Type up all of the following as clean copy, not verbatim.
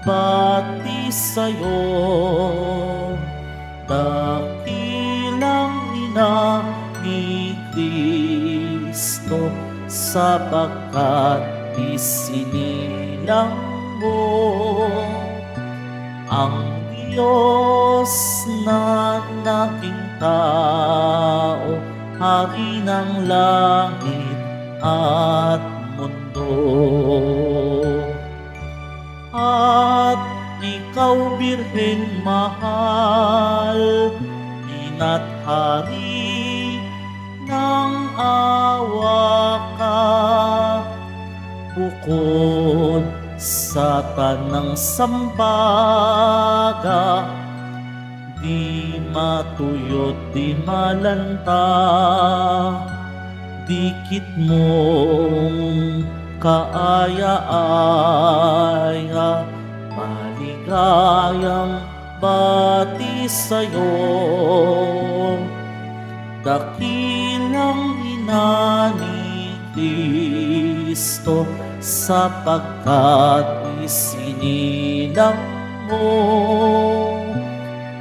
nagbati sa'yo. Dakilang ina ni Kristo, sapagkat isinilang mo ang Diyos na naging tao, hari ng langit at mundo. At ikaw, Birheng mahal, ina't hari ng awa ka, bukod sa tanang sambaga, di matuyot, di malanta, dikit mong kaaya-aya, maligayang bati sa'yo. Dakilang ina ni Kristo, sapagkat isinilang mo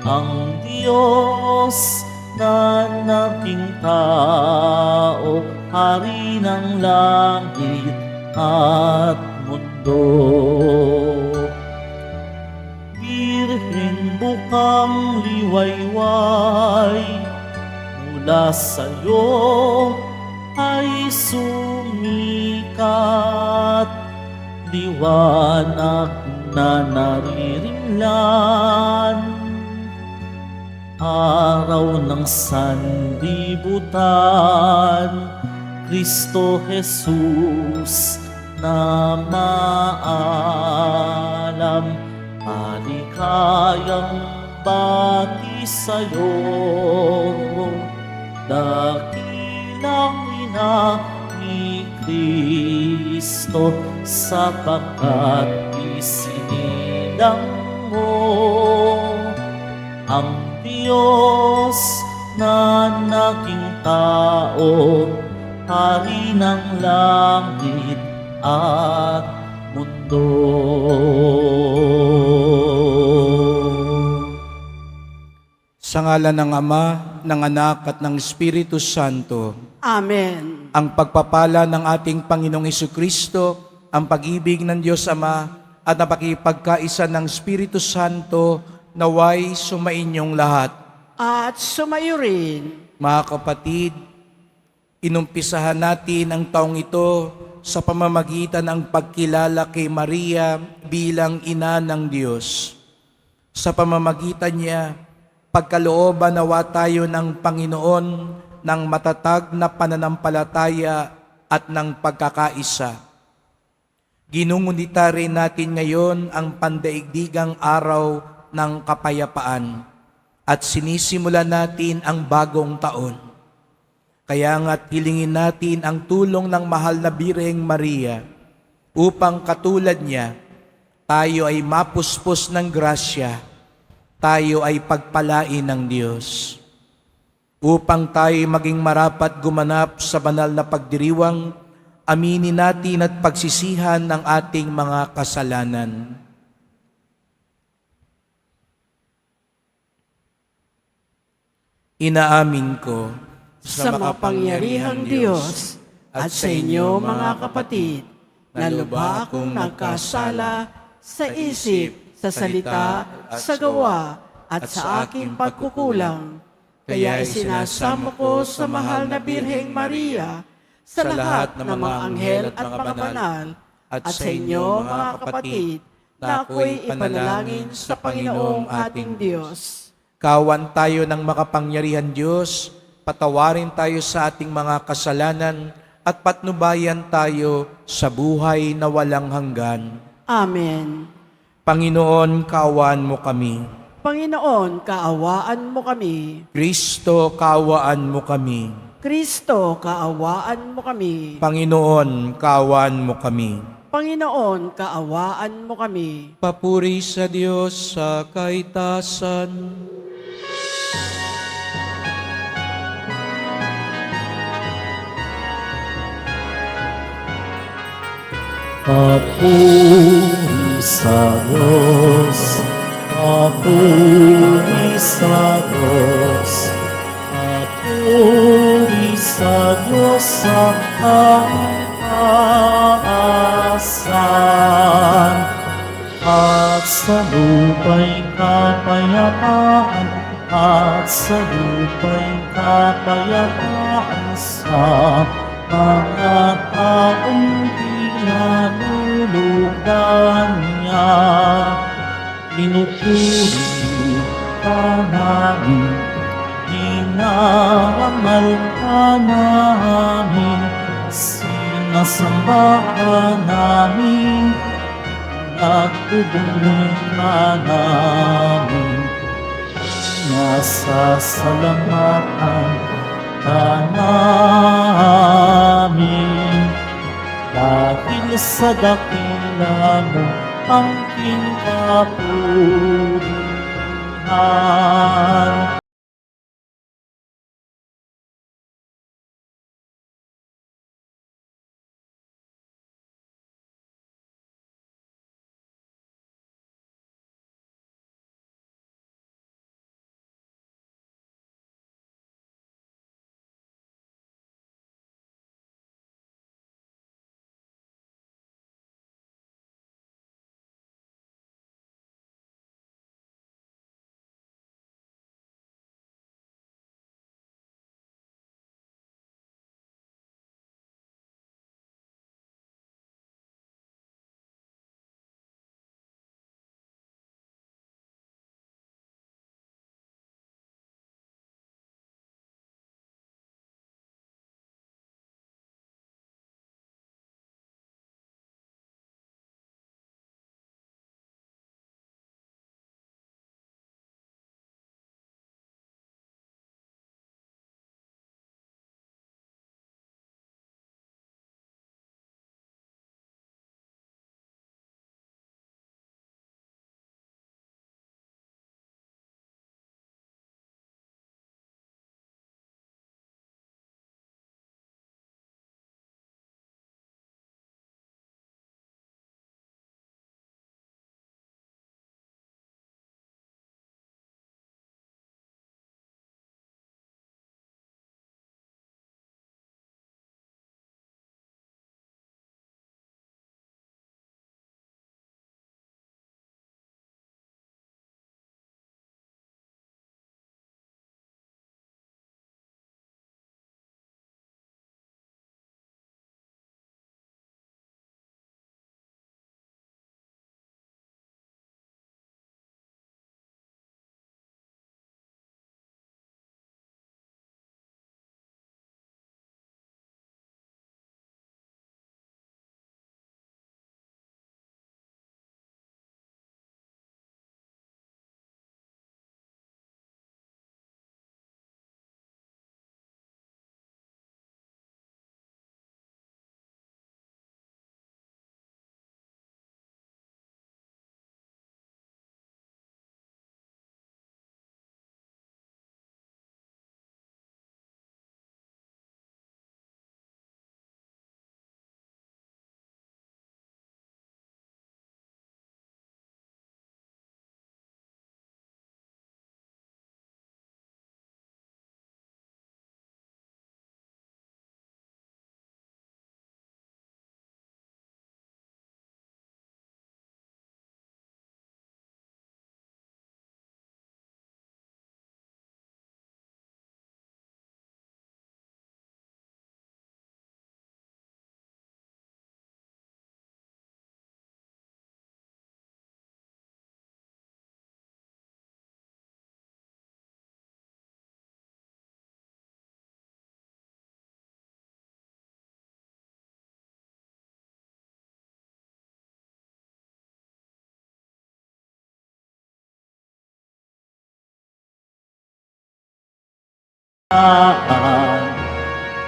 ang Diyos na naging tao, hari ng langit at mundo. Birhen bukang liwayway, mula sa'yo ay sumikat, liwanag na naririmlan, araw ng sanlibutan, Kristo Jesus na maalam, maligayang bati sa'yo. Dakilang ina ni Kristo, sapagkat isinilang mo ang Diyos na naging tao, hari ng langit at mundo. Sa ngalan ng Ama, ng Anak at ng Espiritu Santo. Amen. Ang pagpapala ng ating Panginoong Hesukristo, ang pag-ibig ng Diyos Ama, at ang pakipagkaisa ng Espiritu Santo, naway sumainyong lahat. At sumayo rin. Mga kapatid, inumpisahan natin ang taong ito sa pamamagitan ng pagkilala kay Maria bilang ina ng Diyos. Sa pamamagitan niya, pagkalooban nawa tayo ng Panginoon ng matatag na pananampalataya at ng pagkakaisa. Ginungunita rin natin ngayon ang pandaigdigang araw ng kapayapaan at sinisimulan natin ang bagong taon. Kaya nga't hilingin natin ang tulong ng mahal na Birheng Maria upang katulad niya, tayo ay mapuspos ng grasya, tayo ay pagpalain ng Diyos. Upang tayo maging marapat gumanap sa banal na pagdiriwang, aminin natin at pagsisihan ng ating mga kasalanan. Inaamin ko Sa makapangyarihang Diyos at sa inyo mga kapatid, na lubha akong nagkasala sa isip, sa salita, sa gawa, at sa aking pagkukulang. Kaya isinasamo ko sa mahal na Birheng Maria, sa lahat ng mga anghel at mga banal, at sa inyo mga kapatid, na ako'y ipanalangin sa Panginoong ating Diyos. Kawan tayo ng makapangyarihan Diyos, patawarin tayo sa ating mga kasalanan, at patnubayan tayo sa buhay na walang hanggan. Amen. Panginoon, kaawaan mo kami. Panginoon, kaawaan mo kami. Kristo, kaawaan mo kami. Kristo, kaawaan mo kami. Panginoon, kaawaan mo kami. Panginoon, kaawaan mo kami. Papuri sa Diyos sa kaitasan. Papuri sa Diyos, papuri sa Diyos, papuri sa Diyos sa taasan. At sa lupa'y kapayapaan, at sa lupa'y kapayapaan sa mga taong pinanulugan niya. Pinupuri ka namin, inarangal ka namin, sinasamba ka namin, nagtutulong ka namin, nasasalamatan ka namin. Dahil sa dakila mo ang kapurihan.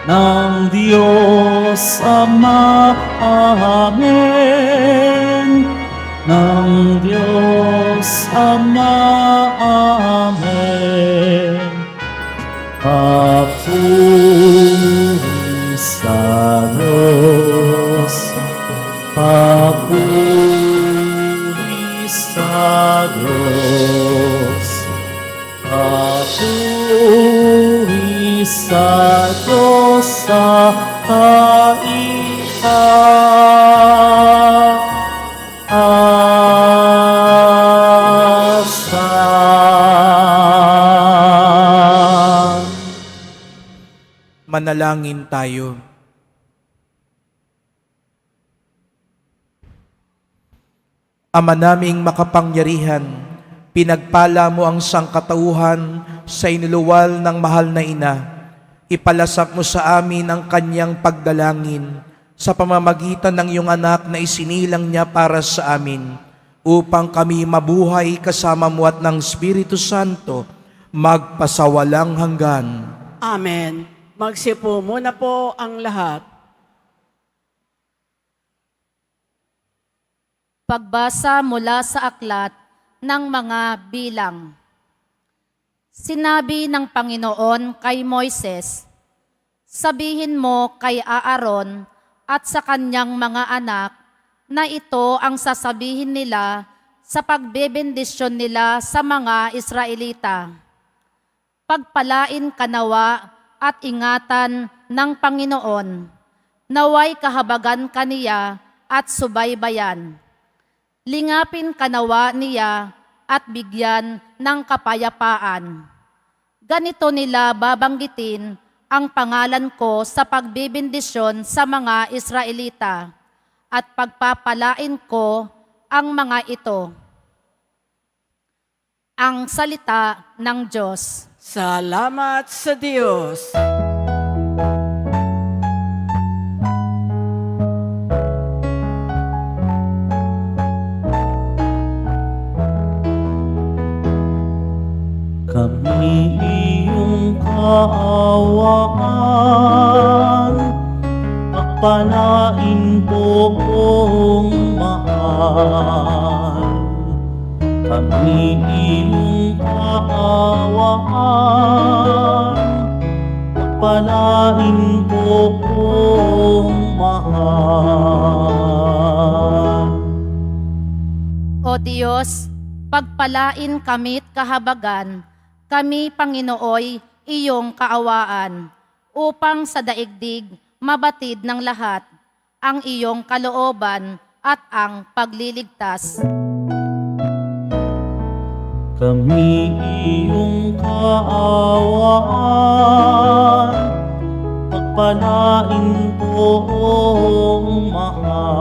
Ng Diyos Ama, Amen. Ng Diyos Ama, Amen. Papuri sa Diyos, papuri sa Diyos. Papuri sa Diyos sa kaitaasan. Manalangin tayo. Ama naming makapangyarihan, pinagpala mo ang sangkatauhan sa inuluwal ng mahal na ina. Ipalasak mo sa amin ang kanyang pagdalangin sa pamamagitan ng iyong anak na isinilang niya para sa amin, upang kami mabuhay kasama mo at ng Espiritu Santo magpasawalang hanggan. Amen. Magsipo muna po ang lahat. Pagbasa mula sa aklat ng mga bilang. Sinabi ng Panginoon kay Moises, sabihin mo kay Aaron at sa kanyang mga anak na ito ang sasabihin nila sa pagbebendisyon nila sa mga Israelita. Pagpalain ka nawa at ingatan ng Panginoon, naway kahabagan ka niya at subaybayan. Lingapin ka nawa niya at bigyan ng kapayapaan. Ganito nila babanggitin ang pangalan ko sa pagbibindisyon sa mga Israelita at pagpapalain ko ang mga ito. Ang salita ng Diyos. Salamat sa Diyos. Kami iyong kaawaan, pagpalain poong mahal. Kami iyong kaawaan, pagpalain poong mahal. O Diyos, pagpalain kami't kahabagan, kami, Panginooy, iyong kaawaan, upang sa daigdig mabatid ng lahat ang iyong kalooban at ang pagliligtas. Kami iyong kaawaan, pagpalain poong mahal.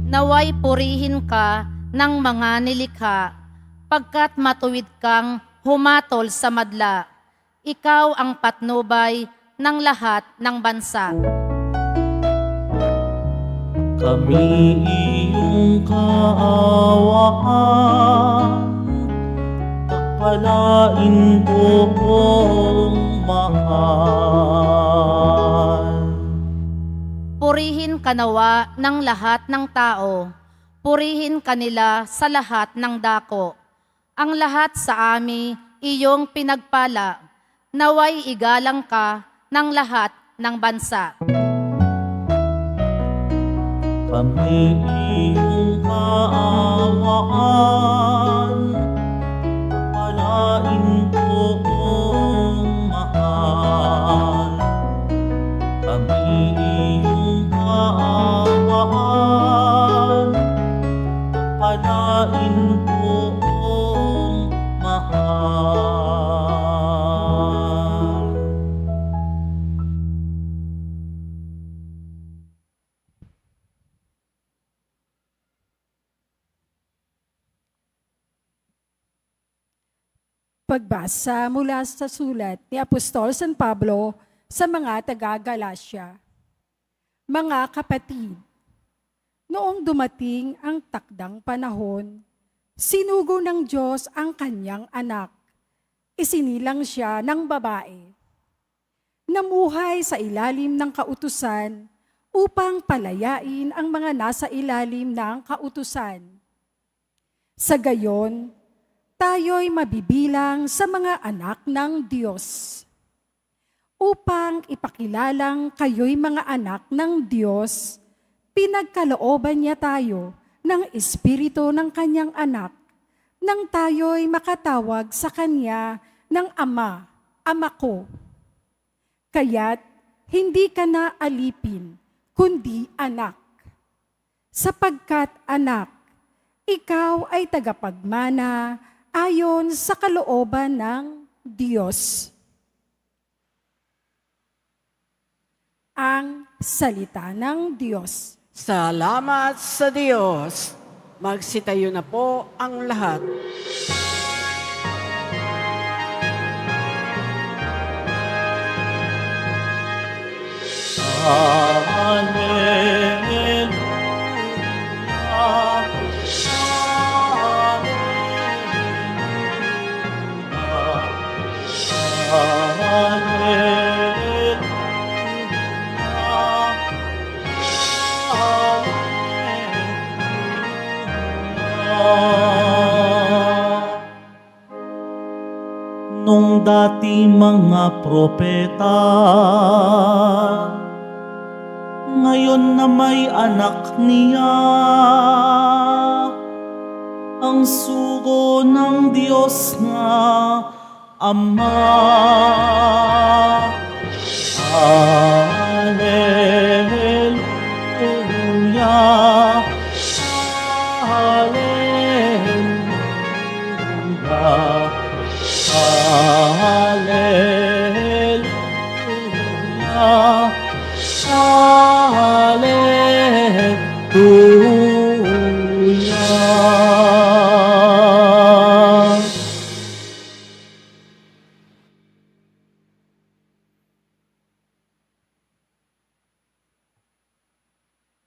Naway purihin ka ng mga nilikha, pagkat matuwid kang humatol sa madla. Ikaw ang patnubay ng lahat ng bansa. Kami iyong kaawaan, pagpalain poong mahal. Purihin ka nawa ng lahat ng tao, purihin kanila sa lahat ng dako. Ang lahat sa amin iyong pinagpala, naway igalang ka ng lahat ng bansa. Kami iyong kaawaan, pagpalain poong mahal. Kami iyong kaawaan, pagpalain poong mahal. Pagbasa mula sa sulat ni Apostol San Pablo sa mga taga-Galasya. Mga kapatid, noong dumating ang takdang panahon, sinugo ng Diyos ang kanyang anak. Isinilang siya ng babae. Namuhay sa ilalim ng kautusan upang palayain ang mga nasa ilalim ng kautusan. Sa gayon, tayo'y mabibilang sa mga anak ng Diyos. Upang ipakilalang kayo'y mga anak ng Diyos, pinagkalooban niya tayo ng Espiritu ng kanyang anak, nang tayo'y makatawag sa kanya ng Ama, Ama ko. Kaya't hindi ka na alipin, kundi anak. Sapagkat anak, ikaw ay tagapagmana ayon sa kalooban ng Diyos. Ang salita ng Diyos. Salamat sa Diyos. Magsitayo na po ang lahat. Nung dati mga propeta, ngayon na may anak niya, ang sugo ng Diyos nga Ama. Hallelujah, Hallelujah, Hallelujah, Hallelujah.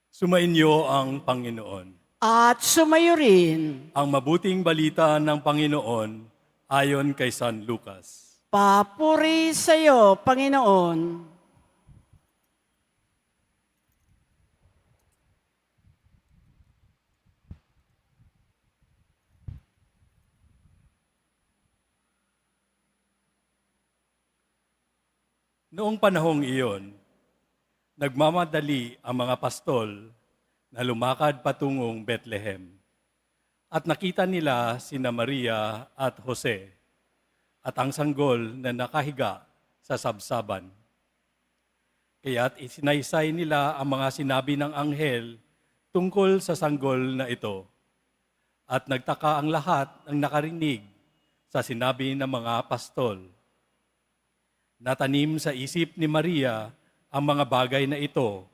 Sumainyo ang Panginoon. At sumayo rin, Ang mabuting balita ng Panginoon ayon kay San Lucas. papuri sa iyo, Panginoon. Noong panahong iyon, nagmamadali ang mga pastol na lumakad patungong Bethlehem. At nakita nila sina Maria at Jose at ang sanggol na nakahiga sa sabsaban. Kaya't isinaysay nila ang mga sinabi ng anghel tungkol sa sanggol na ito. At nagtaka ang lahat ng nakarinig sa sinabi ng mga pastol. Natanim sa isip ni Maria ang mga bagay na ito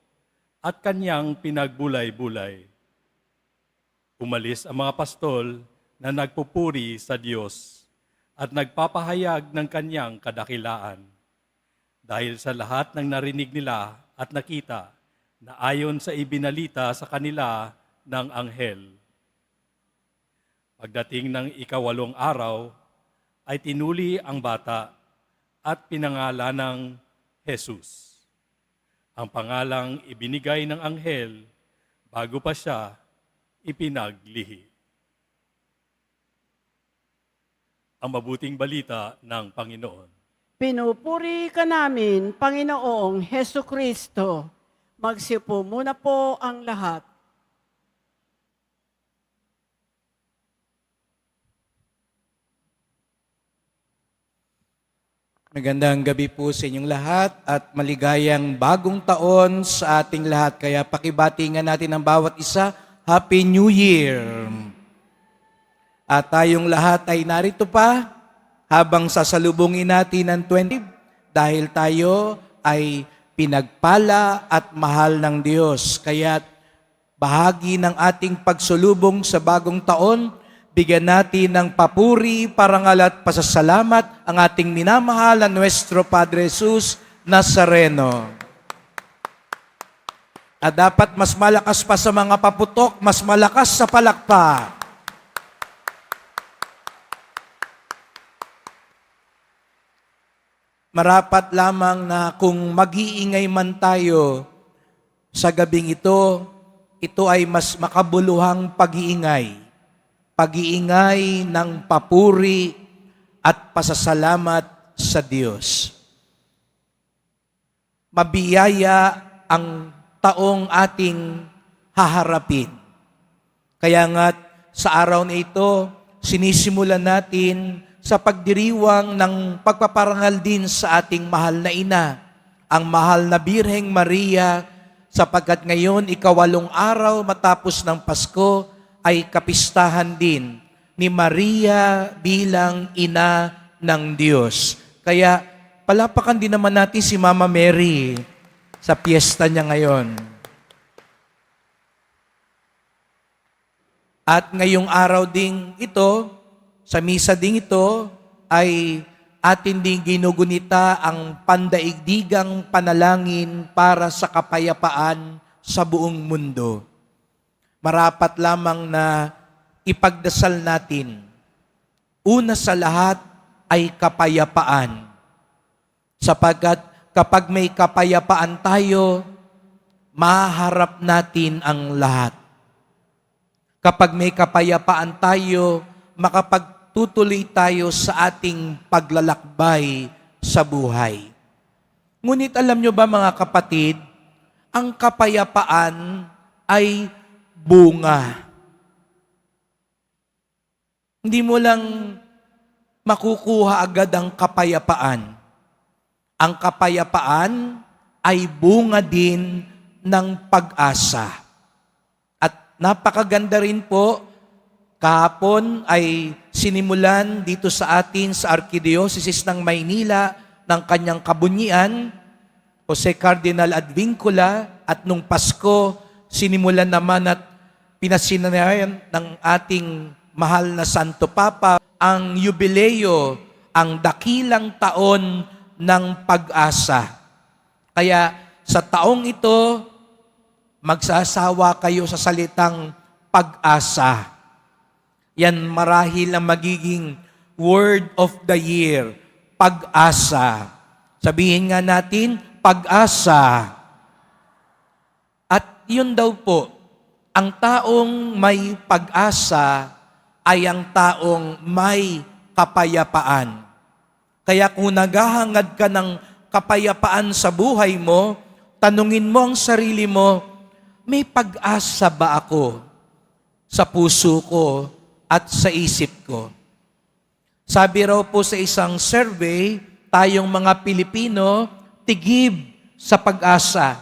at kanyang pinagbulay-bulay. Umalis ang mga pastol na nagpupuri sa Diyos at nagpapahayag ng kanyang kadakilaan. Dahil sa lahat ng narinig nila at nakita na ayon sa ibinalita sa kanila ng anghel. Pagdating ng ika-8 araw, ay tinuli ang bata at pinangalan ng Jesus. Ang pangalang ibinigay ng anghel bago pa siya ipinaglihi. Ang mabuting balita ng Panginoon. Pinupuri ka namin, Panginoong Heso Kristo. Magsipo muna po ang lahat. Magandang gabi po sa inyong lahat at maligayang bagong taon sa ating lahat. Kaya pakibatingan natin ang bawat isa, Happy New Year! At tayong lahat ay narito pa habang sasalubungin natin ang 20 dahil tayo ay pinagpala at mahal ng Diyos. Kaya bahagi ng ating pagsulubong sa bagong taon, bigyan natin ng papuri, parangal at pasasalamat ang ating minamahal na Nuestro Padre Jesus Nazareno. At dapat mas malakas pa sa mga paputok, mas malakas sa palakpak. Marapat lamang na kung mag-iingay man tayo sa gabing ito ay mas makabuluhang pag-iingay. Pag-iingay ng papuri at pasasalamat sa Diyos. Mabiyaya ang taong ating haharapin. Kaya nga sa araw na ito, sinisimulan natin sa pagdiriwang ng pagpaparangal din sa ating mahal na ina, ang mahal na Birheng Maria, sapagkat ngayon, 8 araw matapos ng Pasko, ay kapistahan din ni Maria bilang ina ng Diyos. Kaya palapakan din naman natin si Mama Mary sa piyesta niya ngayon. At ngayong araw ding ito, sa misa ding ito, ay atin ding ginugunita ang pandaigdigang panalangin para sa kapayapaan sa buong mundo. Marapat lamang na ipagdasal natin. Una sa lahat ay kapayapaan. Sapagkat kapag may kapayapaan tayo, maharap natin ang lahat. Kapag may kapayapaan tayo, makapagtutuloy tayo sa ating paglalakbay sa buhay. Ngunit alam nyo ba mga kapatid, ang kapayapaan ay bunga. Hindi mo lang makukuha agad ang kapayapaan. Ang kapayapaan ay bunga din ng pag-asa. At napakaganda rin po, kahapon ay sinimulan dito sa atin sa Arkidiocese ng Maynila ng kanyang kabunyian, Jose Cardinal Advincula, at nung Pasko, sinimulan naman at pinasinanayan ng ating mahal na Santo Papa ang yubileo, ang dakilang taon ng pag-asa. Kaya sa taong ito, magsasawa kayo sa salitang pag-asa. Yan marahil ang magiging word of the year, pag-asa. Sabihin nga natin, pag-asa. At yun daw po, ang taong may pag-asa ay ang taong may kapayapaan. Kaya kung naghahangad ka ng kapayapaan sa buhay mo, tanungin mo ang sarili mo, may pag-asa ba ako sa puso ko at sa isip ko? Sabi raw po sa isang survey, tayong mga Pilipino, tigib sa pag-asa.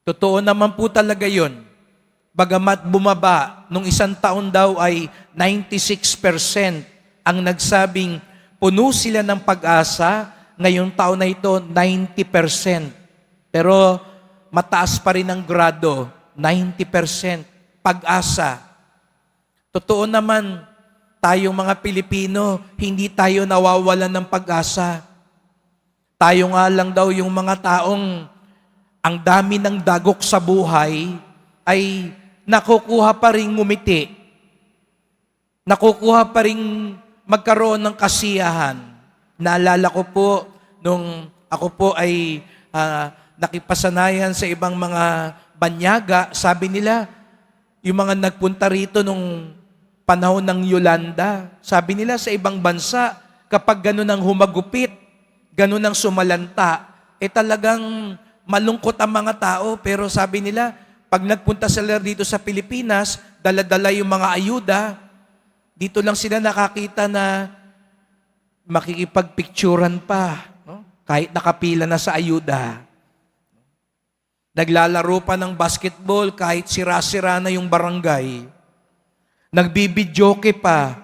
Totoo naman po talaga yun. Bagamat bumaba, nung 1 taon daw ay 96% ang nagsabing puno sila ng pag-asa, ngayong taon na ito 90%. Pero mataas pa rin ang grado, 90% pag-asa. Totoo naman, tayong mga Pilipino, hindi tayo nawawalan ng pag-asa. Tayo nga lang daw yung mga taong ang dami ng dagok sa buhay ay nakukuha pa rin ngumiti. Nakukuha pa rin magkaroon ng kasiyahan. Naalala ko po, nung ako po ay nakipasanayan sa ibang mga banyaga, sabi nila, yung mga nagpunta rito nung panahon ng Yolanda, sabi nila sa ibang bansa, kapag ganun ang humagupit, ganun ang sumalanta, talagang malungkot ang mga tao, pero sabi nila, pag nagpunta sila dito sa Pilipinas, dala-dala yung mga ayuda, dito lang sila nakakita na makikipagpicturan pa, no? Kahit nakapila na sa ayuda. Naglalaro pa ng basketball kahit sira-sira na yung barangay. Nagbibidyoke pa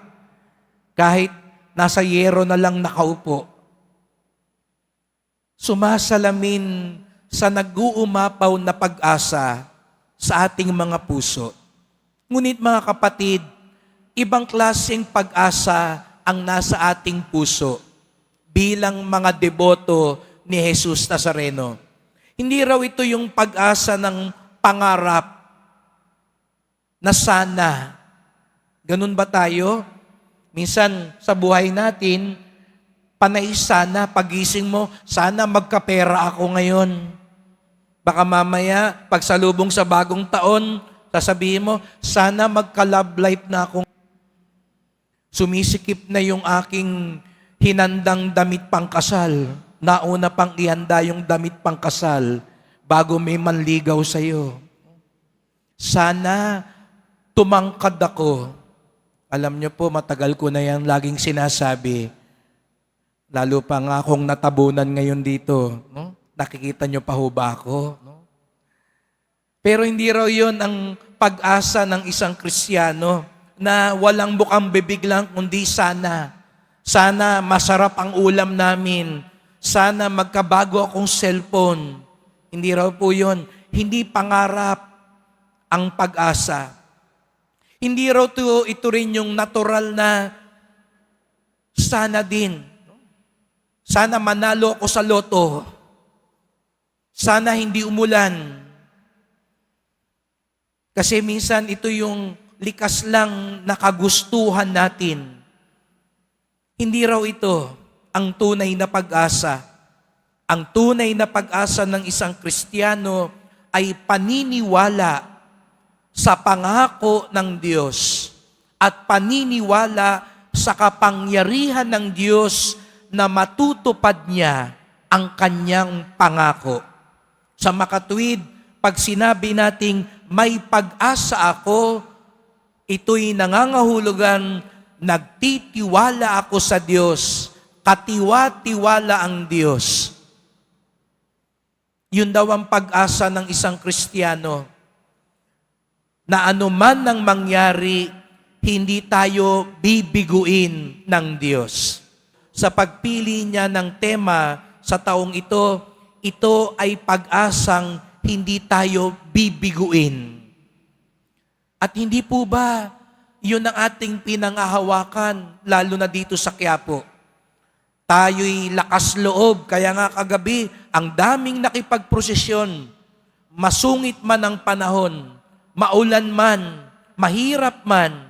kahit nasa yero na lang nakaupo. Sumasalamin sa nag-uumapaw na pag-asa sa ating mga puso. Ngunit mga kapatid, ibang klaseng pag-asa ang nasa ating puso bilang mga deboto ni Jesus Nazareno. Hindi raw ito yung pag-asa ng pangarap na sana. Ganun ba tayo? Minsan sa buhay natin, panay sana, pagising mo, sana magkapera ako ngayon. Baka mamaya, pagsalubong sa bagong taon, sasabihin mo, sana magka-love life na ako. Sumisikip na yung aking hinandang damit pangkasal. Nauna pang ihanda yung damit pangkasal bago may manligaw sa'yo. Sana tumangkad ako. Alam niyo po, matagal ko na yan laging sinasabi. Lalo pa nga akong natabunan ngayon dito. No? Nakikita niyo pa ho ba ako? No? Pero hindi raw yun ang pag-asa ng isang Kristiyano na walang bukang bibig lang, kundi sana. Sana masarap ang ulam namin. Sana magkabago akong cellphone. Hindi raw po yun. Hindi pangarap ang pag-asa. Hindi raw ito rin yung natural na sana din. Sana manalo ako sa loto. Sana hindi umulan. Kasi minsan ito yung likas lang na kagustuhan natin. Hindi raw ito ang tunay na pag-asa. Ang tunay na pag-asa ng isang Kristiyano ay paniniwala sa pangako ng Diyos at paniniwala sa kapangyarihan ng Diyos na matutupad niya ang kanyang pangako. Sa makatuwid, pag sinabi nating may pag-asa ako, ito'y nangangahulugan, nagtitiwala ako sa Diyos, katiwa-tiwala ang Diyos. Yun daw ang pag-asa ng isang Kristiyano, na anuman ang mangyari, hindi tayo bibiguin ng Diyos. Sa pagpili niya ng tema sa taong ito ay pag-asang hindi tayo bibiguin. At hindi po ba yun ang ating pinangahawakan, lalo na dito sa Quiapo? Tayo'y lakas loob, kaya nga kagabi, ang daming nakipagprosesyon, masungit man ang panahon, maulan man, mahirap man,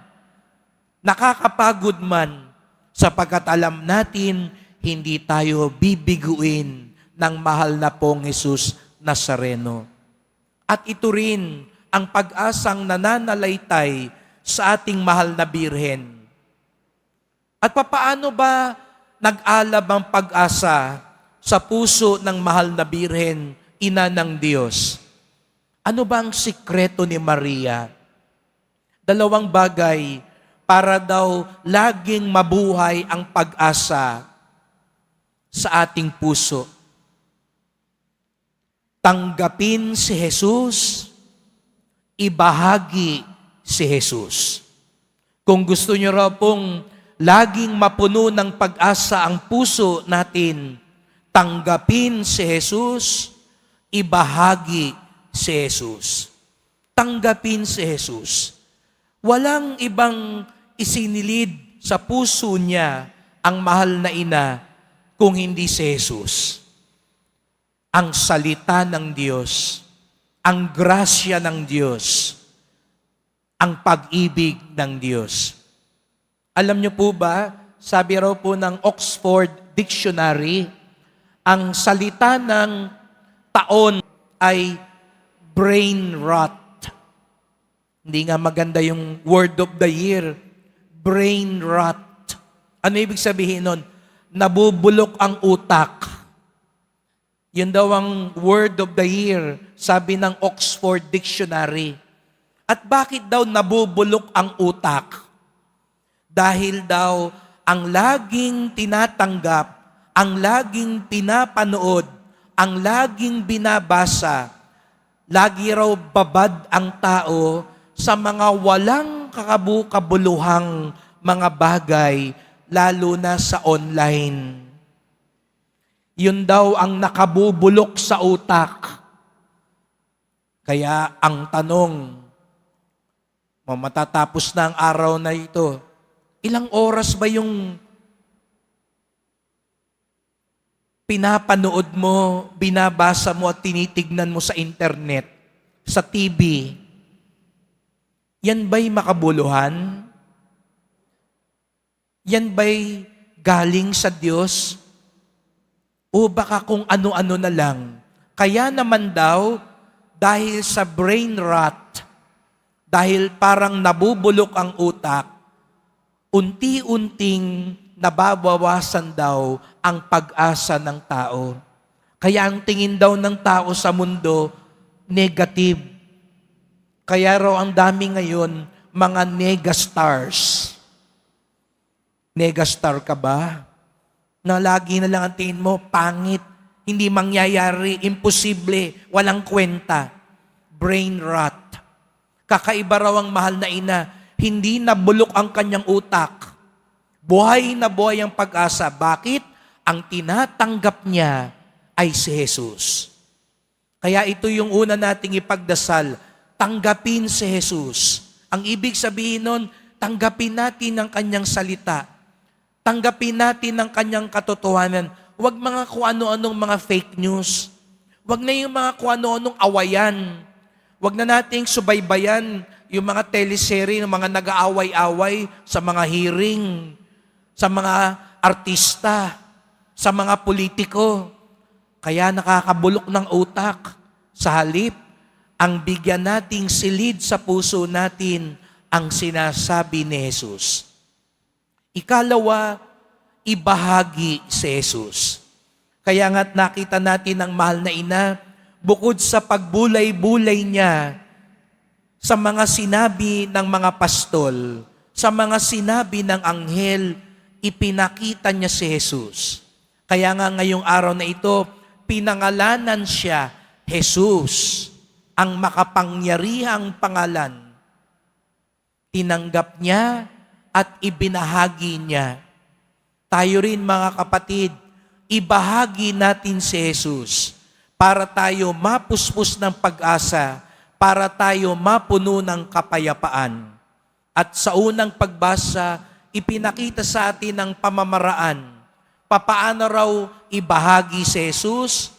nakakapagod man, sapagkat alam natin, hindi tayo bibiguin ng mahal na pong Jesus Nazareno. At ito rin ang pag-asang nananalaytay sa ating mahal na Birhen. At papaano ba nag-alab ang pag-asa sa puso ng mahal na Birhen, ina ng Diyos? Ano ba ang sikreto ni Maria? Dalawang bagay para daw laging mabuhay ang pag-asa sa ating puso. Tanggapin si Jesus, ibahagi si Jesus. Kung gusto niyo raw pong laging mapuno ng pag-asa ang puso natin, tanggapin si Jesus, ibahagi si Jesus. Tanggapin si Jesus. Walang ibang isinilid sa puso niya ang mahal na ina kung hindi si Jesus. Ang salita ng Diyos, ang grasya ng Diyos, ang pag-ibig ng Diyos. Alam niyo po ba, sabi raw po ng Oxford Dictionary, ang salita ng taon ay brain rot. Hindi nga maganda yung word of the year, brain rot. Ano ibig sabihin nun? Nabubulok ang utak. Yun daw ang word of the year, sabi ng Oxford Dictionary. At bakit daw nabubulok ang utak? Dahil daw ang laging tinatanggap, ang laging pinapanood, ang laging binabasa, lagi raw babad ang tao sa mga walang kabuluhang mga bagay, lalo na sa online. Yun daw ang nakabubulok sa utak. Kaya ang tanong, matatapos na ang araw na ito, ilang oras ba yung pinapanood mo, binabasa mo at tinitignan mo sa internet, sa TV? Yan ba'y makabuluhan? Yan ba'y galing sa Diyos? O baka kung ano-ano na lang? Kaya naman daw, dahil sa brain rot, dahil parang nabubulok ang utak, unti-unting nababawasan daw ang pag-asa ng tao. Kaya ang tingin daw ng tao sa mundo, negative. Kaya raw ang dami ngayon, mga negastars. Negastar ka ba? Na lagi na lang ang tingin mo, pangit, hindi mangyayari, imposible, walang kwenta. Brain rot. Kakaiba raw ang mahal na ina, hindi nabulok ang kanyang utak. Buhay na buhay ang pag-asa. Bakit? Ang tinatanggap niya ay si Jesus. Kaya ito yung una nating ipagdasal, tanggapin si Jesus. Ang ibig sabihin nun, tanggapin natin ang kanyang salita. Tanggapin natin ang kanyang katotohanan. Huwag mga kung ano-anong mga fake news. Huwag na yung mga kung ano-anong awayan. Huwag na nating subaybayan yung mga teleserye ng mga nag-aaway-away sa mga hearing, sa mga artista, sa mga politiko. Kaya nakakabulok ng utak. Sa halip, ang bigyan nating silid sa puso natin ang sinasabi ni Jesus. Ikalawa, ibahagi si Jesus. Kaya nga't nakita natin ang mahal na ina, bukod sa pagbulay-bulay niya sa mga sinabi ng mga pastol, sa mga sinabi ng anghel, ipinakita niya si Jesus. Kaya nga ngayong araw na ito, pinangalanan siya, Jesus, ang makapangyarihang pangalan. Tinanggap niya at ibinahagi niya. Tayo rin mga kapatid, ibahagi natin si Jesus para tayo mapuspos ng pag-asa, para tayo mapuno ng kapayapaan. At sa unang pagbasa, ipinakita sa atin ang pamamaraan. Papaano raw ibahagi si Jesus?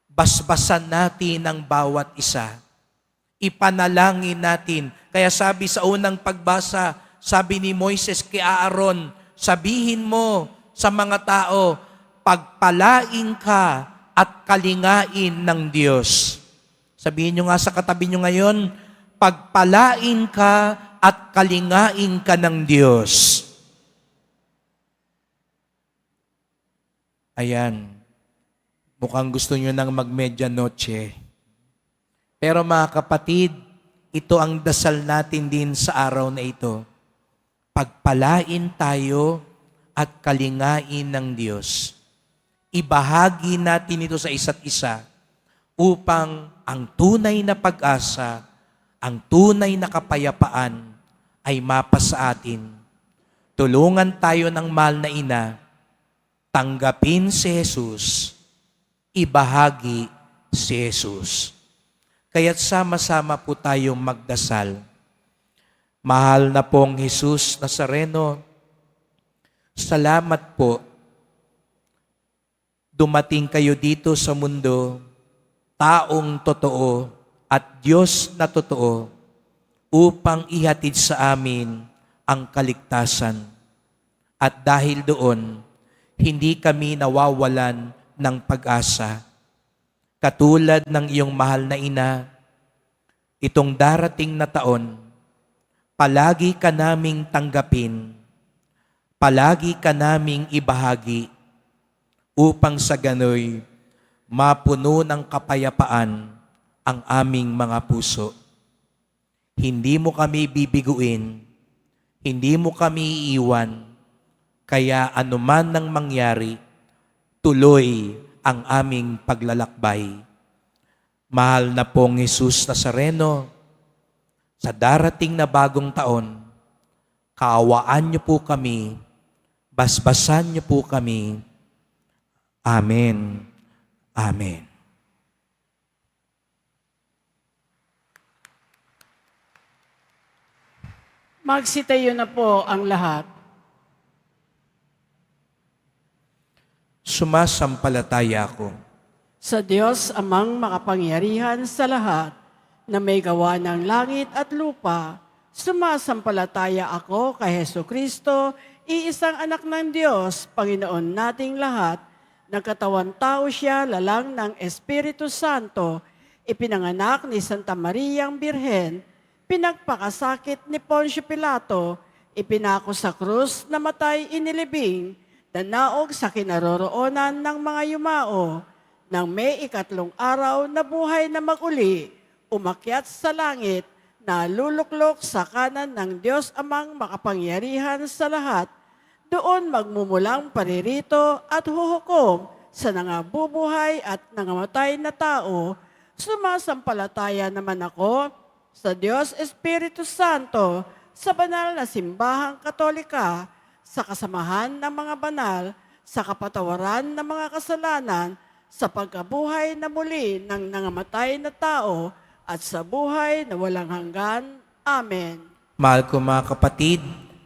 Basbasan natin ang bawat isa. Ipanalangin natin. Kaya sabi sa unang pagbasa, sabi ni Moises kay Aaron, sabihin mo sa mga tao, pagpalain ka at kalingain ng Diyos. Sabihin nyo nga sa katabi nyo ngayon, pagpalain ka at kalingain ka ng Diyos. Ayan. Mukhang gusto nyo nang mag-medianoche. Pero mga kapatid, ito ang dasal natin din sa araw na ito. Pagpalain tayo at kalingain ng Diyos. Ibahagi natin ito sa isa't isa upang ang tunay na pag-asa, ang tunay na kapayapaan ay mapa sa atin. Tulungan tayo ng mahal na ina, tanggapin si Jesus, ibahagi si Jesus. Kaya't sama-sama po tayong magdasal. Mahal na pong Jesus Nazareno, salamat po. Dumating kayo dito sa mundo, taong totoo at Diyos na totoo, upang ihatid sa amin ang kaligtasan. At dahil doon, hindi kami nawawalan ng pag-asa. Katulad ng iyong mahal na ina, itong darating na taon, palagi ka naming tanggapin, palagi ka naming ibahagi, upang sa ganoy, mapuno ng kapayapaan ang aming mga puso. Hindi mo kami bibiguin, hindi mo kami iiwan, kaya anuman nang mangyari, tuloy ang aming paglalakbay. Mahal na pong Jesus Nazareno, sa darating na bagong taon, kaawaan niyo po kami, basbasan niyo po kami. Amen. Amen. Magsitayo na po ang lahat. Sumasampalataya ako Sa Diyos amang makapangyarihan sa lahat, na may gawa ng langit at lupa, sumasampalataya ako kay Hesu Kristo, iisang anak ng Diyos, Panginoon nating lahat, nagkatawan tao siya, lalang ng Espiritu Santo, ipinanganak ni Santa Mariang Birhen, pinagpakasakit ni Poncio Pilato, ipinako sa krus, namatay inilibing, danaog sa kinaroroonan ng mga yumao, nang may ikatlong araw na buhay na maguli, umakyat sa langit, na luluklok sa kanan ng Diyos Amang makapangyarihan sa lahat. Doon magmumulang paririto at huhukom sa nangabubuhay at nangamatay na tao. Sumasampalataya naman ako sa Diyos Espiritu Santo, sa banal na simbahang katolika, sa kasamahan ng mga banal, sa kapatawaran ng mga kasalanan, sa pagkabuhay na muli ng nangamatay na tao, at sa buhay na walang hanggan. Amen. Mahal ko mga kapatid,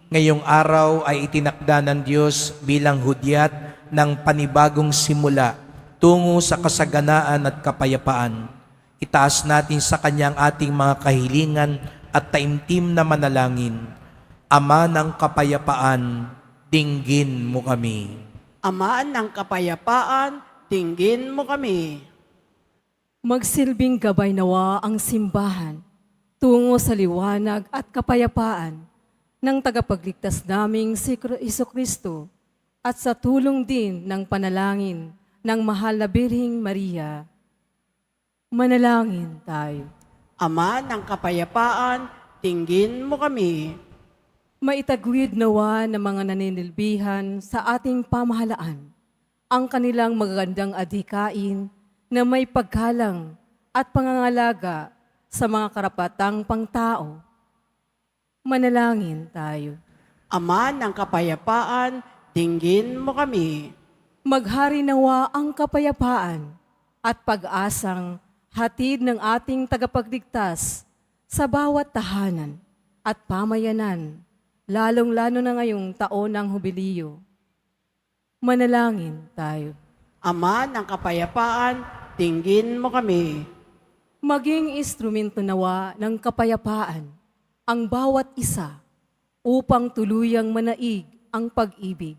ngayong araw ay itinakda ng Diyos bilang hudyat ng panibagong simula tungo sa kasaganaan at kapayapaan. Itaas natin sa Kanyang ating mga kahilingan at taimtim na manalangin. Ama ng kapayapaan, dinggin mo kami. Ama ng kapayapaan, dinggin mo kami. Magsilbing gabay nawa ang simbahan tungo sa liwanag at kapayapaan ng tagapagligtas naming si Jesucristo at sa tulong din ng panalangin ng mahal na Birheng Maria. Manalangin tayo. Ama ng kapayapaan, dinggin mo kami. Maitaguyod nawa ng mga naninilbihan sa ating pamahalaan ang kanilang magagandang adhikain na may paggalang at pangangalaga sa mga karapatang pangtao. Manalangin tayo. Ama ng kapayapaan, dinggin mo kami. Maghari nawa ang kapayapaan at pag-asang hatid ng ating tagapagligtas sa bawat tahanan at pamayanan, lalong-lalo na ngayong taon ng Hubiliyo. Manalangin tayo. Ama ng kapayapaan, dinggin mo kami. Maging instrumento nawa ng kapayapaan ang bawat isa upang tuluyang manaig ang pag-ibig,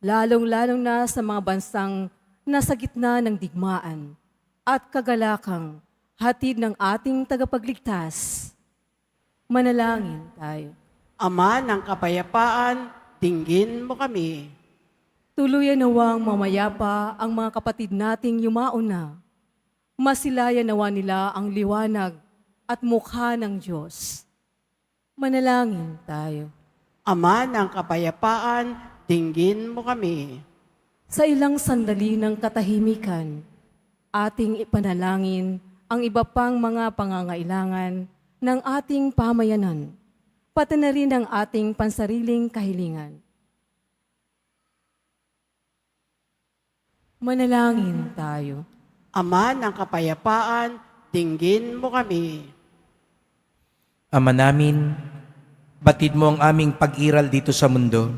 lalong-lalong na sa mga bansang nasa gitna ng digmaan at kagalakang hatid ng ating tagapagligtas. Manalangin tayo. Ama ng kapayapaan, dinggin mo kami. Tuluyan nawang mamayapa ang mga kapatid nating yumauna. Masilayan nawa nila ang liwanag at mukha ng Diyos. Manalangin tayo. Ama ng kapayapaan, dinggin mo kami. Sa ilang sandali ng katahimikan, ating ipanalangin ang iba pang mga pangangailangan ng ating pamayanan, pati na rin ang ating pansariling kahilingan. Manalangin tayo. Ama ng kapayapaan, dinggin mo kami. Ama namin, batid mo ang aming pag-iral dito sa mundo.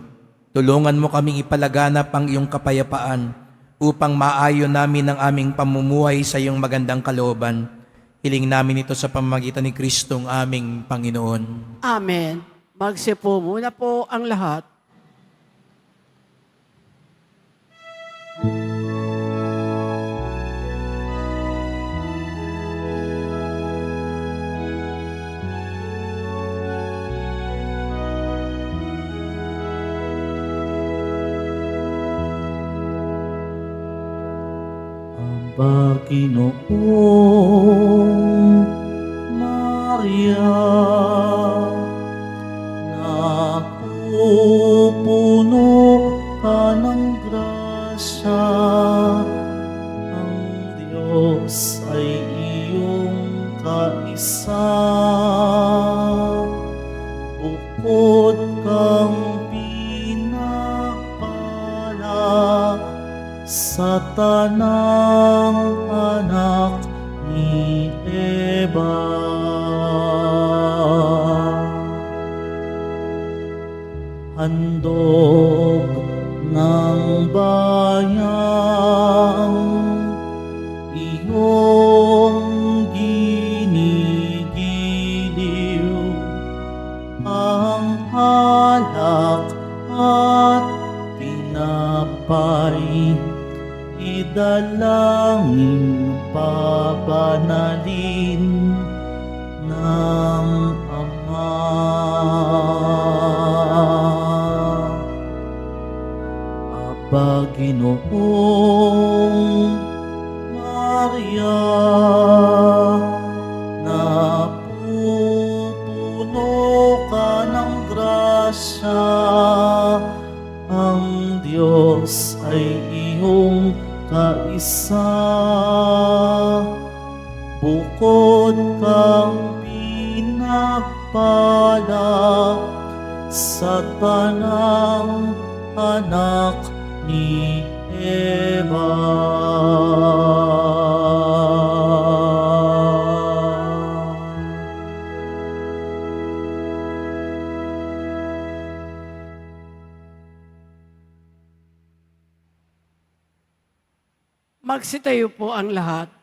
Tulungan mo kaming ipalaganap ang iyong kapayapaan upang maayon namin ang aming pamumuhay sa iyong magandang kalooban. Hiling namin ito sa pamamagitan ni Kristong aming Panginoon. Amen. Magsipo muna po ang lahat. Panginoong Maria, napupuno ka ng grasya, ang Diyos ay iyong kaisa, bukod kang pinagpala sa tanang anak ni Eva. Handog ng bayan, iyong ginigiliw, ang alak at tinapay, idalangin pabanalin ng Ama. Aba, Ginoong Maria, siya. Ang Diyos ay iyong kaisa. Bukod kang pinagpala sa tanang anak ni Eva. Magsitayo po ang lahat.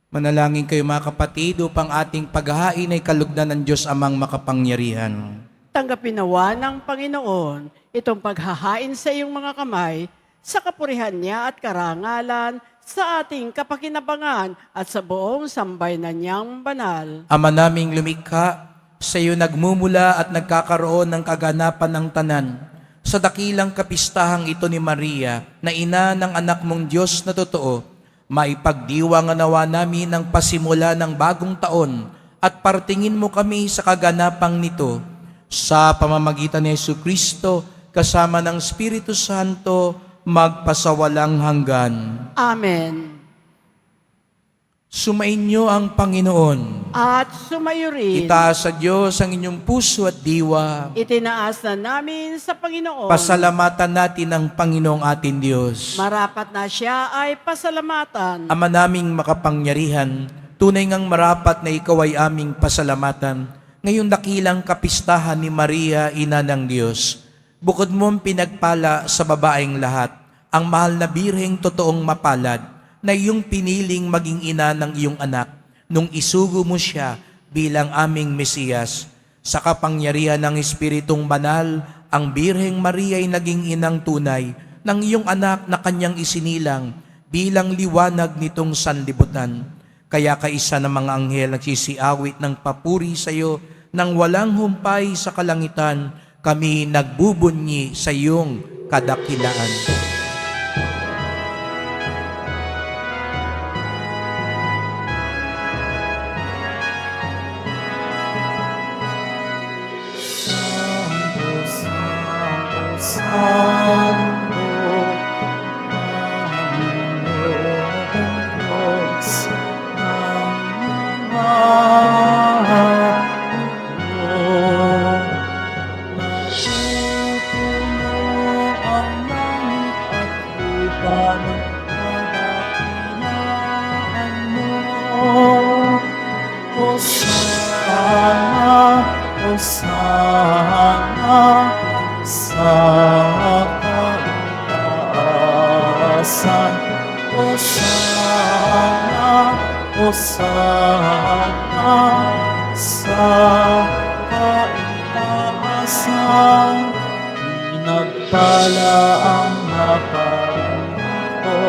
Manalangin kayo mga kapatid upang ating paghahain ay kalugdan ng Diyos Amang makapangyarihan. Tanggapin nawa ng Panginoon itong paghahain sa iyong mga kamay sa kapurihan niya at karangalan sa ating kapakinabangan at sa buong sambayanan niyang banal. Ama naming lumikha, sa iyo nagmumula at nagkakaroon ng kaganapan ng tanan. Sa dakilang kapistahang ito ni Maria, na ina ng anak mong Diyos na totoo, maipagdiwang nawa namin ang pasimula ng bagong taon at partingin mo kami sa kaganapang nito sa pamamagitan ni Jesucristo kasama ng Espiritu Santo magpasawalang hanggan. Amen. Sumainyo ang Panginoon. At sumayo rin. Itaas sa Diyos ang inyong puso at diwa. Itinaas na namin sa Panginoon. Pasalamatan natin ang Panginoong ating Diyos. Marapat na siya ay pasalamatan. Ama naming makapangyarihan, tunay ngang marapat na ikaw ay aming pasalamatan. Ngayong dakilang kapistahan ni Maria, Ina ng Diyos, bukod mong pinagpala sa babaeng lahat, ang mahal na birheng totoong mapalad, na iyong piniling maging ina ng iyong anak, nung isugo mo siya bilang aming Mesiyas. Sa kapangyarihan ng Espiritong Banal, ang Birheng Maria ay naging inang tunay ng iyong anak na kanyang isinilang bilang liwanag nitong sanlibutan. Kaya kaisa ng mga anghel nagsisiawit ng papuri sa iyo nang walang humpay sa kalangitan, kami nagbubunyi sa iyong kadakilaan. Santo, Panginoong Diyos ng mga hukbo. Natutuno ang langit at lupa ng kadakilaan mo. Hosana, Hosana, sa kaitaasan. Hosana, Hosana, sa kaitaasan. Pinagpala ang naparito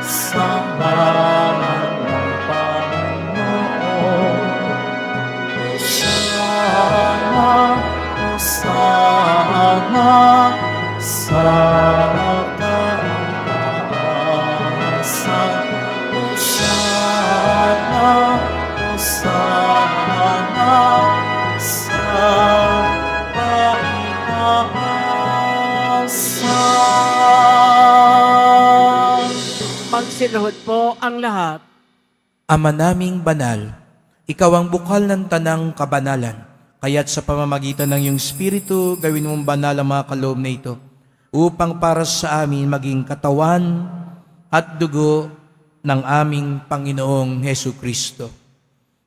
sa ngalan ng Panginoon. Hosana, Hosana, sa kaitaasan. Hosana, Hosana, sa kaitaasan. Magsiluhod po ang lahat. Ama naming banal, ikaw ang bukal ng tanang kabanalan. Kaya't sa pamamagitan ng iyong Espiritu, gawin mong banal ang mga kaloob na ito, upang para sa amin maging katawan at dugo ng aming Panginoong Hesukristo.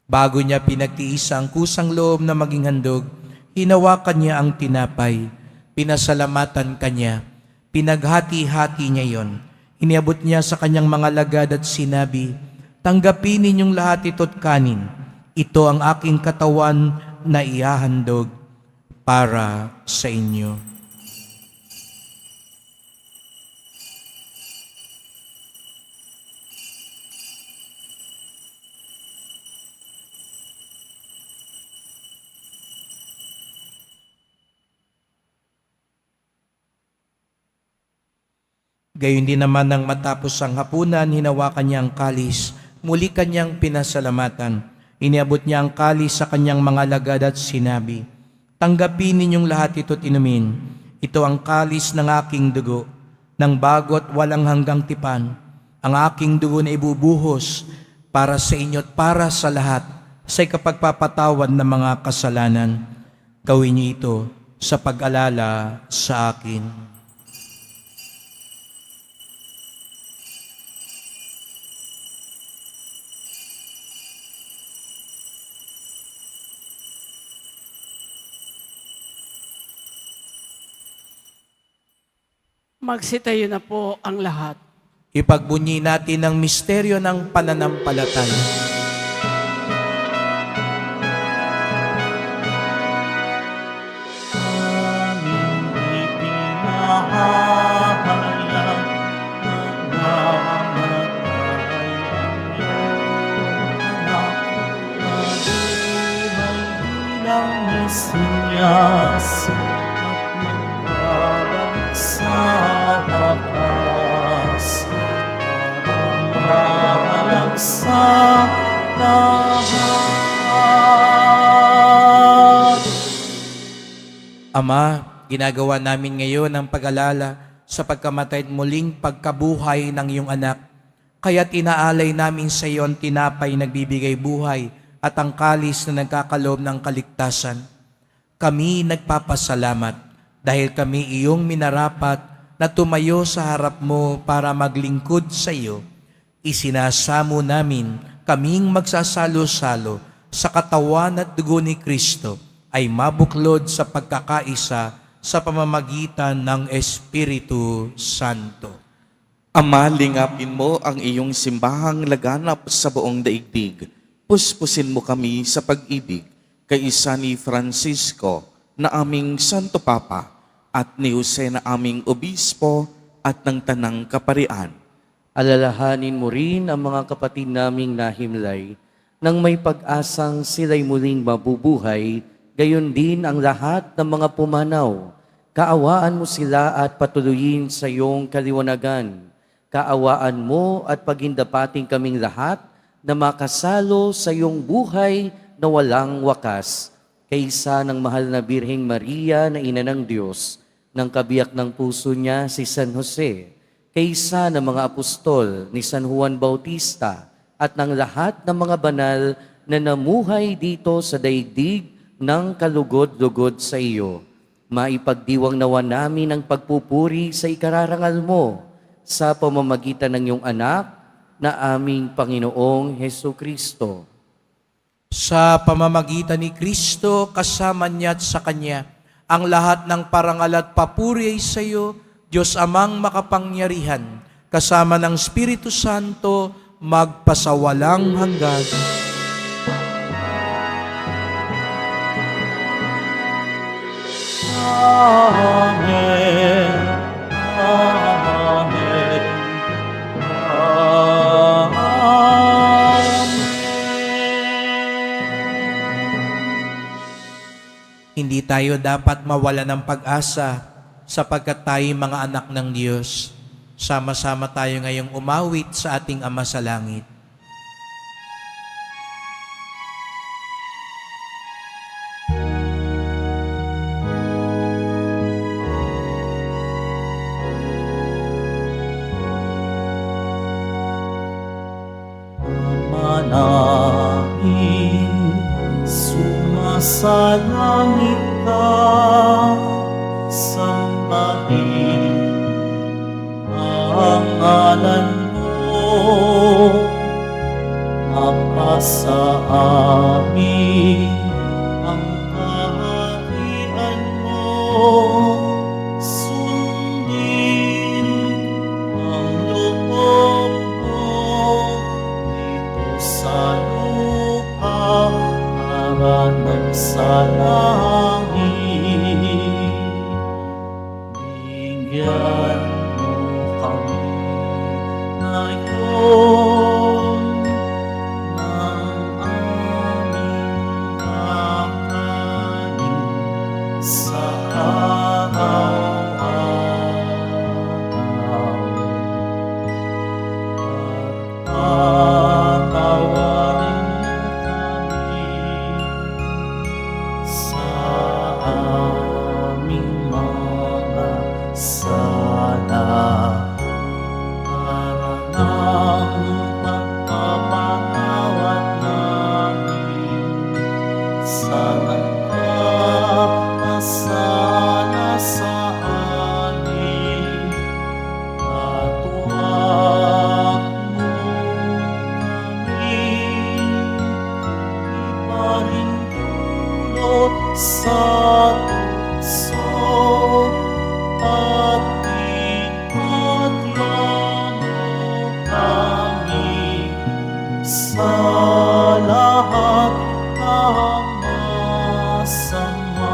Bago niya pinagtiis ang kusang loob na maging handog, hinawakan niya ang tinapay, pinasalamatan kanya, pinaghati-hati niya yon. Iniabot niya sa kanyang mga lagad at sinabi, "Tanggapin ninyong lahat ito't kanin. Ito ang aking katawan na ihahandog para sa inyo." Gayon din naman nang matapos ang hapunan, hinawakan niya ang kalis, muli kanyang pinasalamatan. Iniabot niya ang kalis sa kanyang mga alagad at sinabi, "Tanggapin ninyong lahat ito't inumin. Ito ang kalis ng aking dugo, ng bago't walang hanggang tipan. Ang aking dugo na ibubuhos para sa inyo at para sa lahat sa ikapagpapatawad ng mga kasalanan. Gawin niyo ito sa pag-alala sa akin." Magsitayo na po ang lahat. Ipagbunyi natin ang misteryo ng pananampalataya. Aming ipinahayag na namatay ang iyong anak na buhay bilang Mesiyas at magbabalik sa wakas para mahalag sa lahat. Ama, ginagawa namin ngayon ang pag-alala sa pagkamatay at muling pagkabuhay ng iyong anak. Kaya't inaalay namin sa iyo ang tinapay nagbibigay buhay at ang kalis na nagkakaloob ng kaligtasan. Kami nagpapasalamat dahil kami iyong minarapat na tumayo sa harap mo para maglingkod sa iyo. Isinasamo namin kaming magsasalo-salo sa katawan at dugo ni Kristo ay mabuklod sa pagkakaisa sa pamamagitan ng Espiritu Santo. Ama, lingapin mo ang iyong simbahang laganap sa buong daigdig. Puspusin mo kami sa pag-ibig kay isa ni Francisco na aming Santo Papa at ni Jose na aming Obispo at ng Tanang Kaparian. Alalahanin mo rin ang mga kapatid naming nahimlay nang may pag-asang sila'y muling mabubuhay, gayon din ang lahat ng mga pumanaw. Kaawaan mo sila at patuloyin sa iyong kaliwanagan. Kaawaan mo at pagindapating kaming lahat na makasalo sa iyong buhay na walang wakas. Kaysa ng mahal na Birheng Maria na Ina ng Diyos, ng kabiyak ng puso niya si San Jose, kaysa ng mga apostol ni San Juan Bautista at ng lahat ng mga banal na namuhay dito sa daigdig ng kalugod-lugod sa iyo. Maipagdiwang nawa namin ang pagpupuri sa ikararangal mo sa pamamagitan ng iyong anak na aming Panginoong Heso Kristo. Sa pamamagitan ni Kristo, kasama niya at sa Kanya, ang lahat ng parangal at papuri ay sa iyo, Diyos Amang makapangyarihan, kasama ng Espiritu Santo, magpasawalang hanggan. Amen. Amen. Hindi tayo dapat mawala ng pag-asa sapagkat tayo mga anak ng Diyos. Sama-sama tayo ngayong umawit sa ating Ama sa Langit. Ama namin, sumasalangit ka, sambahin ang ngalan mo, mapasa amin ang kaharian mo, sundin ang loob mo dito sa lupa para ng sa langit. Bigyan mo kami ngayon ng aming kakanin sa araw-araw. sana para ng pagpapatawad namin sa nagkakasala sa amin at huwag mo kami ipahintulot sa tukso at ipagyan mo kami sa lahat ng masama.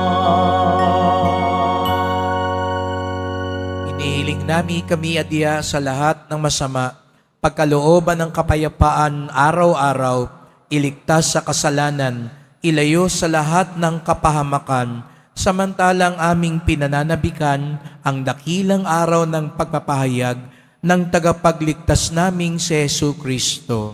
Inihiling namin kami adya sa lahat ng masama, pagkalooban ng kapayapaan araw-araw, iligtas sa kasalanan, ilayo sa lahat ng kapahamakan, samantalang aming pinananabikan ang dakilang araw ng pagpapahayag ng tagapagligtas naming si Jesu Kristo.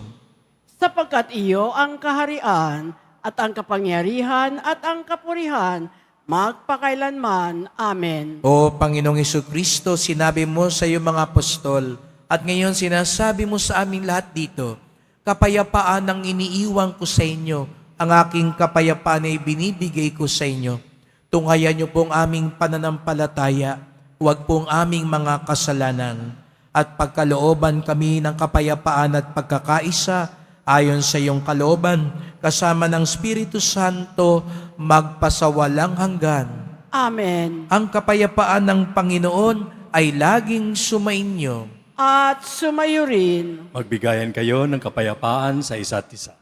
Sapagkat iyo ang kaharian at ang kapangyarihan at ang kapurihan magpakailanman. Amen. O Panginoong Hesus Kristo, sinabi mo sa iyong mga apostol, at ngayon sinasabi mo sa aming lahat dito, kapayapaan ang iniiwan ko sa inyo, ang aking kapayapaan ay binibigay ko sa inyo. Tunghayan niyo pong aming pananampalataya, huwag pong aming mga kasalanan, at pagkalooban kami ng kapayapaan at pagkakaisa, ayon sa iyong kalooban, kasama ng Espiritu Santo, magpasawalang hanggan. Amen. Ang kapayapaan ng Panginoon ay laging sumainyo. At sumayo rin. Magbigayan kayo ng kapayapaan sa isa't isa.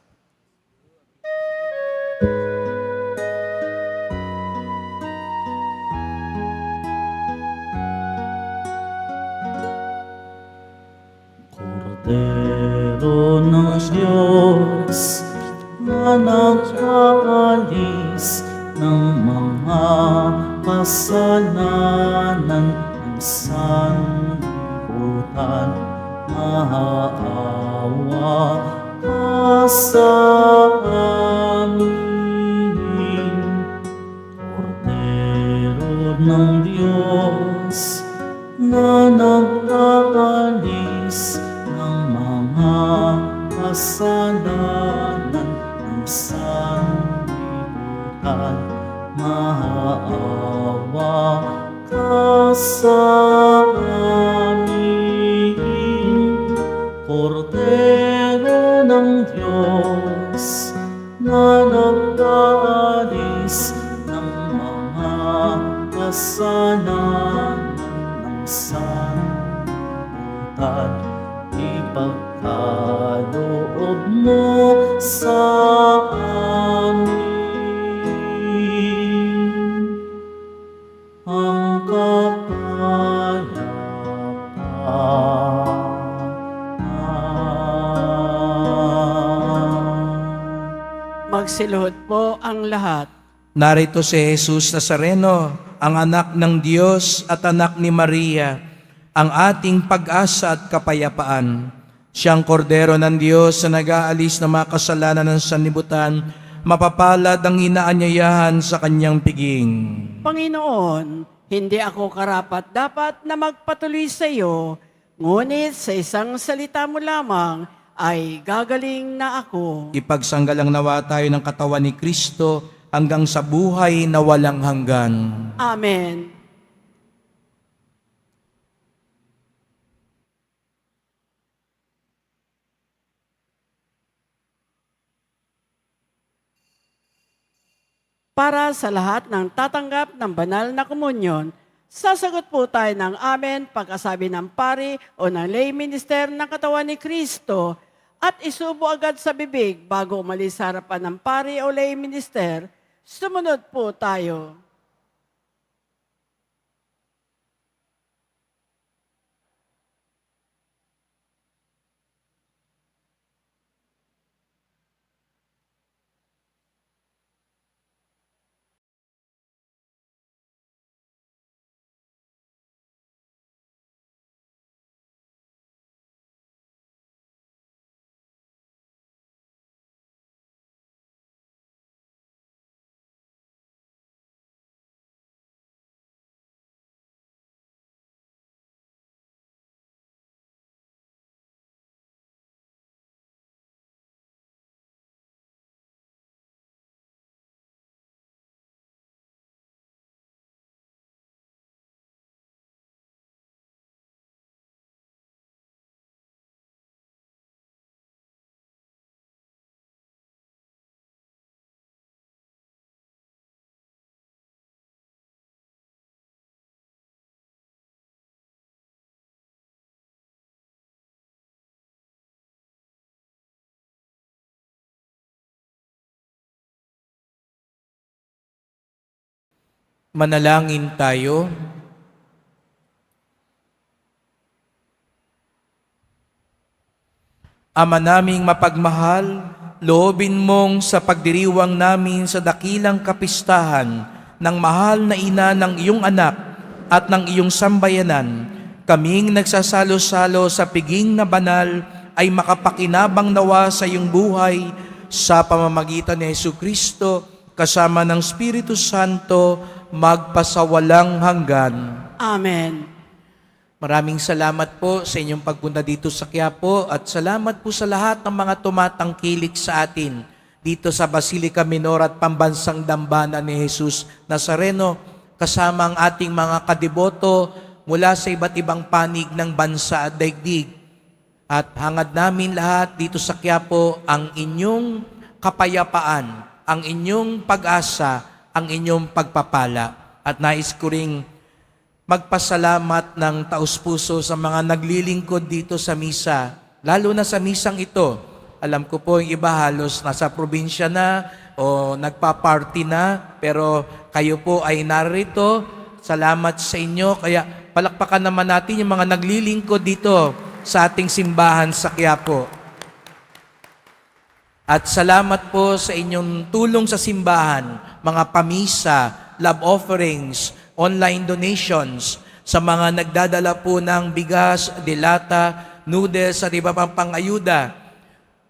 Kordero ng Diyos na nag-aalis ng mga kasalanan ng sanlibutan, maawa ka sa amin. Kordero ng Diyos na nag-aalis ng mga kasalanan ng sanlibutan, maawa ka sa amin. Kordero ng Diyos na nag-aalis ng mga kasalanan ng sanlibutan, ipagkaloob mo sa amin ang kapayapaan. Magsiluhod po ang lahat. Narito si Jesus Nazareno, ang anak ng Diyos at anak ni Maria, ang ating pag-asa at kapayapaan. Siyang kordero ng Diyos na nag-aalis ng mga kasalanan ng sanlibutan, mapapalad ang inaanyayahan sa kanyang piging. Panginoon, hindi ako karapat-dapat na magpatuloy sa iyo, ngunit sa isang salita mo lamang ay gagaling na ako. Ipagsanggalang nawa tayo ng katawan ni Kristo hanggang sa buhay na walang hanggan. Amen. Para sa lahat ng tatanggap ng banal na komunyon, sasagot po tayo ng amen pagkasabi ng pari o ng lay minister ng katawan ni Kristo at isubo agad sa bibig bago umalis sa harapan ng pari o lay minister. Sumunod po tayo. Manalangin tayo. Ama naming mapagmahal, loobin mong sa pagdiriwang namin sa dakilang kapistahan ng mahal na ina ng iyong anak at ng iyong sambayanan, kaming nagsasalo-salo sa piging na banal ay makapakinabang nawa sa iyong buhay sa pamamagitan ni Jesucristo kasama ng Espiritu Santo magpasawalang hanggan. Amen. Maraming salamat po sa inyong pagpunta dito sa Quiapo at salamat po sa lahat ng mga tumatangkilik sa atin dito sa Basilica Minor at Pambansang Dambana ni Jesus Nazareno kasama ang ating mga kadiboto mula sa iba't ibang panig ng bansa at daigdig. At hangad namin lahat dito sa Quiapo ang inyong kapayapaan, ang inyong pag-asa, ang inyong pagpapala. At nais ko ring magpasalamat ng taus-puso sa mga naglilingkod dito sa misa, lalo na sa misang ito. Alam ko po yung iba halos nasa probinsya na o nagpa-party na, pero kayo po ay narito. Salamat sa inyo. Kaya palakpakan naman natin yung mga naglilingkod dito sa ating simbahan sa Quiapo. At salamat po sa inyong tulong sa simbahan, mga pamisa, love offerings, online donations, sa mga nagdadala po ng bigas, dilata, noodles at iba pang pangayuda.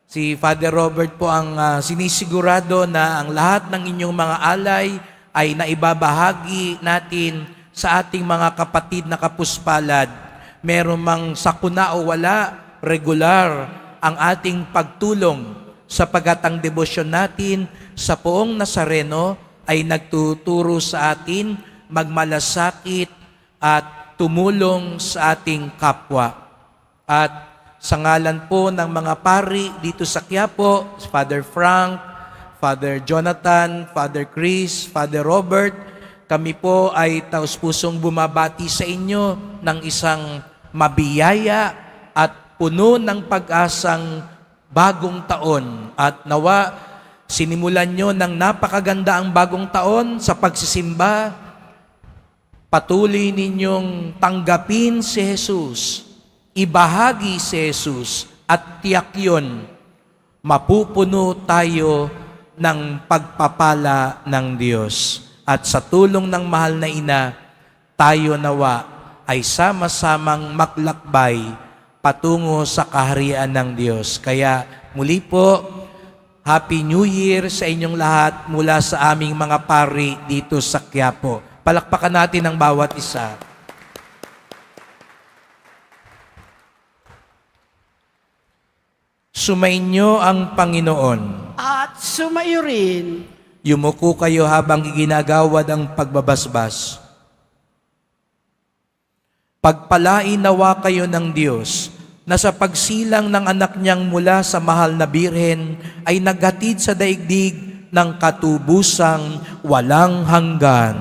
Si Father Robert po ang sinisigurado na ang lahat ng inyong mga alay ay naibabahagi natin sa ating mga kapatid na kapuspalad. Meron mang sakuna o wala, regular ang ating pagtulong sapagat ang debosyon natin sa Poong Nazareno ay nagtuturo sa atin magmalasakit at tumulong sa ating kapwa. At sa ngalan po ng mga pari dito sa Quiapo, Father Frank, Father Jonathan, Father Chris, Father Robert, kami po ay taus-pusong bumabati sa inyo ng isang mabiyaya at puno ng pag-asang bagong taon. At nawa, sinimulan nyo ng napakaganda ang bagong taon sa pagsisimba. Patuloy ninyong tanggapin si Jesus, ibahagi si Jesus, at tiyak yun, mapupuno tayo ng pagpapala ng Diyos. At sa tulong ng mahal na ina, tayo nawa ay sama-samang maglakbay patungo sa kaharian ng Diyos. Kaya muli po, Happy New Year sa inyong lahat mula sa aming mga pari dito sa Quiapo. Palakpakan natin ang bawat isa. Sumainyo ang Panginoon. At sumayo rin. Yumuko kayo habang iginagawad ang pagbabasbas. Pagpalain nawa kayo ng Diyos na sa pagsilang ng anak niyang mula sa mahal na birhen ay naghatid sa daigdig ng katubusang walang hanggan.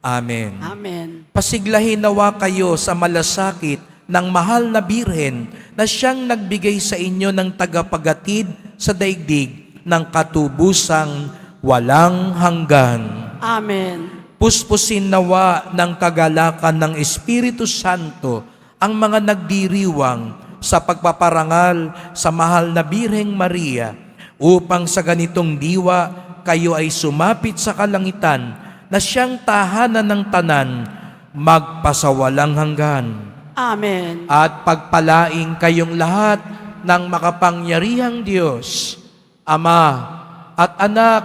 Amen. Amen. Pasiglahin nawa kayo sa malasakit ng mahal na birhen na siyang nagbigay sa inyo ng tagapagatid sa daigdig ng katubusang walang hanggan. Amen. Puspusin nawa ng kagalakan ng Espiritu Santo ang mga nagdiriwang sa pagpaparangal sa mahal na Birheng Maria upang sa ganitong diwa kayo ay sumapit sa kalangitan na siyang tahanan ng tanan magpasawalang hanggan. Amen. At pagpalaing kayong lahat ng makapangyarihang Diyos, Ama at Anak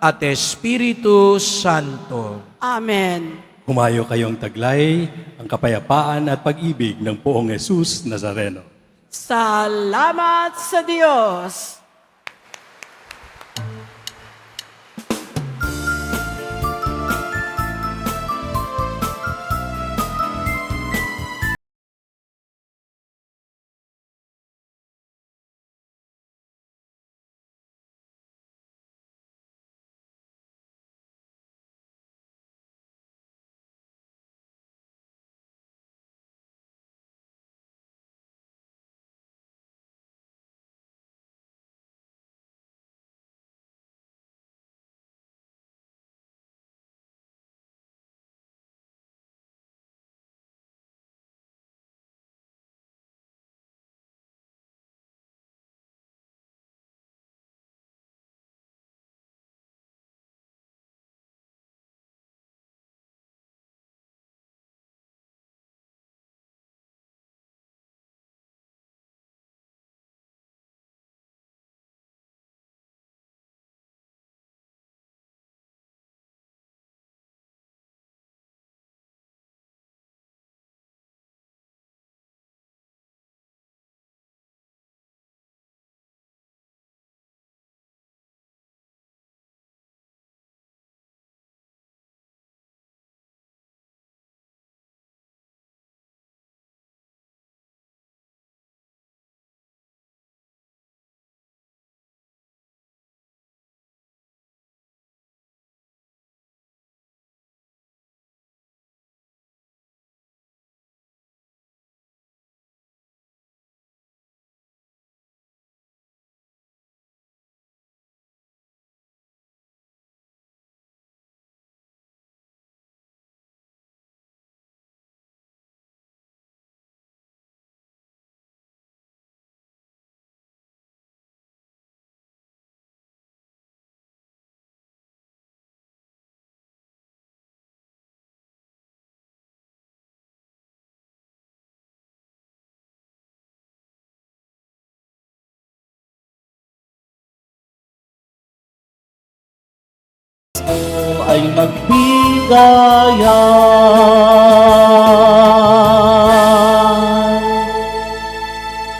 at Espiritu Santo. Amen. Humayo kayong taglay ang kapayapaan at pag-ibig ng Poong Jesus Nazareno. Salamat sa Diyos. ay magbigaya.